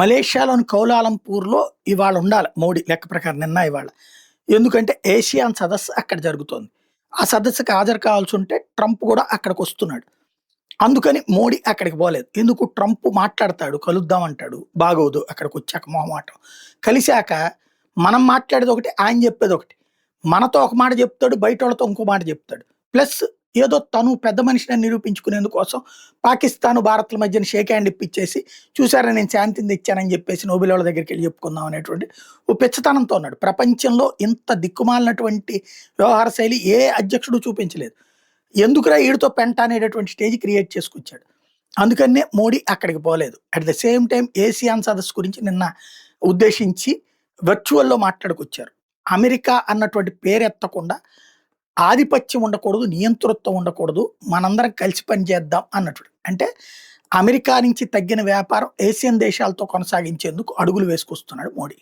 మలేషియాలోని కౌలాలంపూర్‌లో ఇవాళ ఉండాలి మోడీ లెక్క ప్రకారం నిన్న, ఇవాళ. ఎందుకంటే ఏషియాన్ సదస్సు అక్కడ జరుగుతోంది. ఆ సదస్సుకి హాజరు కావాల్సుంటే ట్రంప్ గూడా అక్కడికొస్తున్నాడు. అందుకని మోడీ అక్కడికి పోలేదు. ఎందుకు ట్రంప్ మాట్లాడతాడు, కలుద్దాం అంటాడు. బాగోదు అక్కడికొచ్చాక మొహమాటం. కలిసాక మనం మాట్లాడేదొకటి, ఆయన చెప్పేదొకటి. మనతో ఒక మాట చెప్తాడు, బయటోళ్ళతో ఇంకో మాట చెప్తాడు. ప్లస్ ఏదో తను పెద్ద మనిషినని నిరూపించుకునేందుకోసం పాకిస్తాను, భారత్‌ల మధ్యన షేక్ హ్యాండ్ ఇప్పిచ్చేసి, చూసారా నేను శాంతిని తెచ్చానని చెప్పేసి నోబెలోళ్ళ దగ్గరికెళ్ళి చెప్పుకుందాం అనేటువంటి ఓ పిచ్చతనంతో ఉన్నాడు. ప్రపంచంలో ఇంత దిక్కుమాలినటువంటి వ్యవహార శైలి ఏ అధ్యక్షుడు చూపించలేదు. ఎందుకురా ఈడితో పెంట అనేటటువంటి స్టేజ్ క్రియేట్ చేసుకొచ్చాడు. అందుకనే మోడీ అక్కడికి పోలేదు. అట్ ద సేమ్ టైమ్ ఏసియాన్ సదస్సు గురించి నిన్న ఉద్దేశించి వర్చువల్‌లో మాట్లాడుకొచ్చారు. అమెరికా అన్నటువంటి పేరెత్తకుండా ఆధిపత్యం ఉండకూడదు, నియంతృత్వం ఉండకూడదు. మనందరం కలిసి పనిచేద్దాం అన్నట్లు. అంటే అమెరికా నుంచి తగ్గిన వ్యాపారం ఏసియన్ దేశాలతో కొనసాగించేందుకు అడుగులు వేసుకొస్తున్నాడు మోడీ.